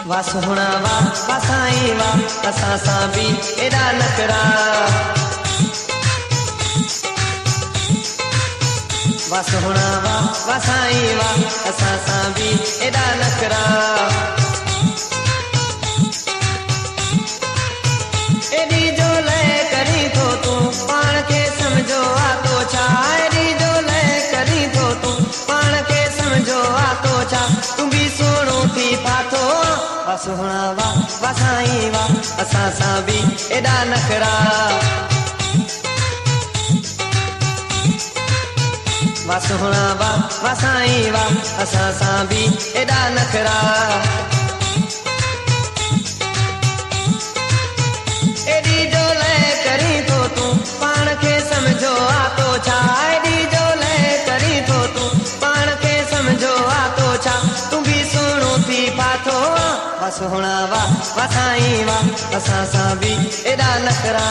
वा सुहणा वा साईं वा असां सां बि एॾा नखरा वा सुहणा वा साईं वा असां सां बि एॾा नखरा एॾी जो लय करी थो तूं पाण खे सम्झो आ तो छा एॾी जो लय करी थो तूं पाण खे सम्झो आ तो छा तूं बि सुहिणो थी पाथो वा सुहणा वा साईं वा असां सां बि एॾा नखरा वा सुहणा वा साईं वा असां सां बि एॾा नखरा एॾी जो लय करी थो तूं पाण खे सम्झो आ तो छा एॾी जो लय करी थो तूं पाण खे सम्झो आ तो छा तूं बि सुहिणो थी पाथो वा सुहणा वा साईं वा असां सां बि एॾा नखरा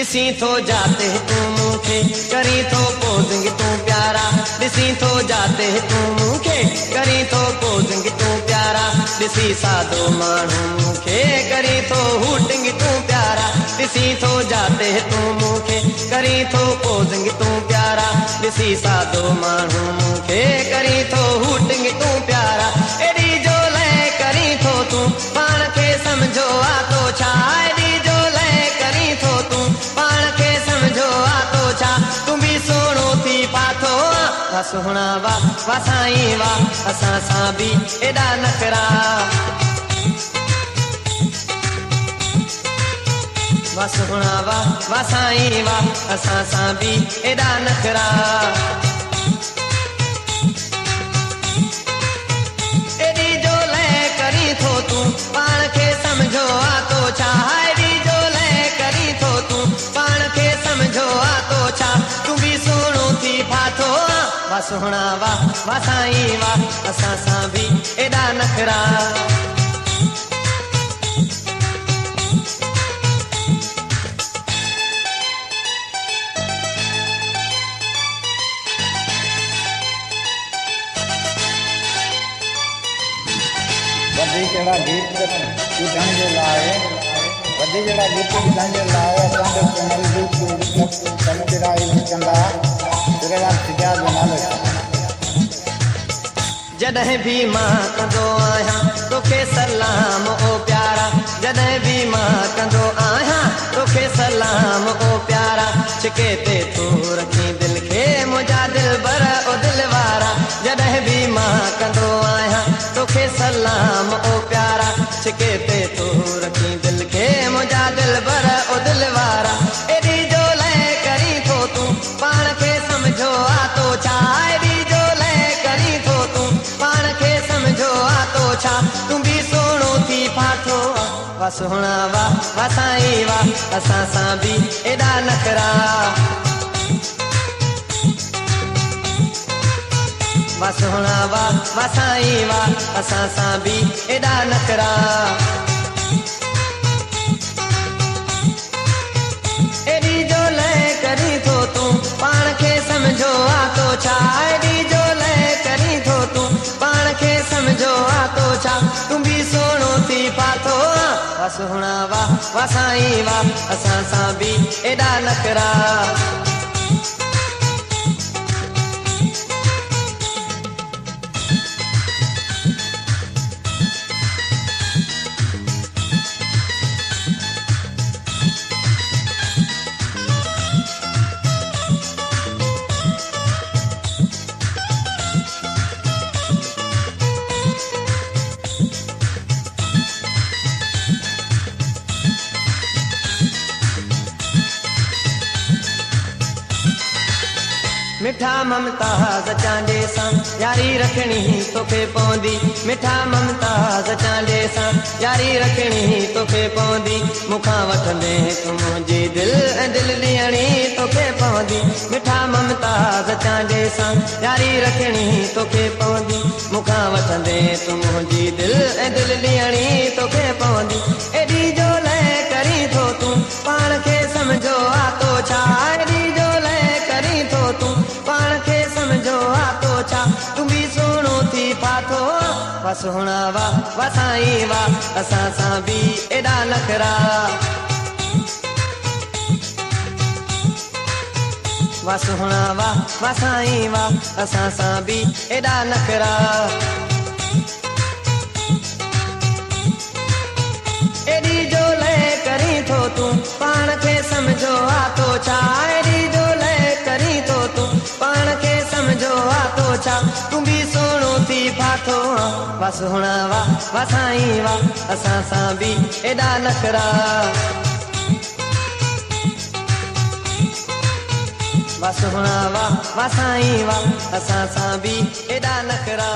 ॾिसी थो जाते तूं मूंखे करी थो पोज़िंग तूं प्यारा ॾिसी थो जाते तूं मूंखे करी थो पोज़िंग तूं प्यारा ॾिसी सादो माण्हू मूंखे करी थो हूटिंग तूं प्यारा ॾिसी थो जाते तूं मूंखे करी थो पोज़िंग तूं प्यारा ॾिसी सादो माण्हू मूंखे करी थो हूटिंग तूं प्यारा एॾी जो लय करी थो तूं पाण खे सम्झो आ तो छा एॾी जो लय करी थो तूं पाण खे सम्झो आ तो छा तूं बि सुहिणो थी पाथो वा सुहणा वा साईं वा असां सां बि एॾा नखरा वा सुहणा वा साईं वा असां सां बि एॾा नखरा एॾी जो लय करी थो तूं पाण खे सम्झो आ तो छा एॾी जो लय करी थो तूं पाण खे सम्झो आ तो छा तूं बि सुहिणो थी पाथो वा सुहणा वा साईं वा असां सां बि एॾा नखरा वधी जहिड़ा गीत ॿुधण जे लाइ वधी जहिड़ा गीत ॿुधण जे लाइ असांजो चैनल यूट्यूब सब्सक्राइब कंदा झूलेलाल सिजा जो नालो जॾहिं बि मां कंदो आहियां तोखे सलाम ओ प्यारा जॾहिं बि मां कंदो आहियां तोखे सलाम ओ प्यारा छिके ते तूं रखी दिलि खे मुंहिंजा दिलबर ओ दिलि वारा जॾहिं बि मां कंदो आहियां तोखे सलाम ओ प्यारा छिके ते तूं रखी दिलि खे मुंहिंजा दिलबर ओ दिलि वारा एॾी जो लय करी थो तूं पाण खे सम्झो आ तो छा एॾी जो लय करी थो तूं पाण खे सम्झो आ तो छा तूं बि सुहिणो थी पाथो वा सुहणा वा साईं वा असां सां बि एॾा नखरा वा सुहणा वा साईं वा असां सां बि एॾा नखरा एॾी जो लय करी थो तूं पाण खे सम्झो आ तो छा एॾी जो लय करी थो तूं पाण खे सम्झो आ तो छा तूं बि सुहिणो थी पाथो वा सुहणा वा साईं वा असां सां बि एॾा नखरा मिठा ममताज़ चांडे सां यारी रखणी तोखे पवंदी मिठा ममताज़ चांडे सां यारी रखणी तोखे पवंदी मूंखां वठंदे तूं मुंहिंजी दिलि ऐं दिलि ॾियणी तोखे पवंदी मिठा ममताज़ चांडे सां यारी रखणी तोखे पवंदी मूंखां वठंदे तूं मुंहिंजी दिलि ऐं दिलि ॾियणी तोखे पवंदी एॾी जो लय करी थो तूं पाण खे वाह सुहिणा वाह साईं वाह असां सां बि एॾा नखरा वाह सुहिणा वाह साईं वाह असां सां बि एॾा नखरा एॾी जो लय करी थो तूं पाण खे सम्झो आ तो छा एॾी जो लय करी थो तूं पाण खे सम्झो आ तो छा तूं बि सुहिणो थी फाथो वाह सुहिणा वाह साईं वाह असां सां बि एॾा नखरा वाह सुहिणा वाह साईं वाह असां सां बि एॾा नखरा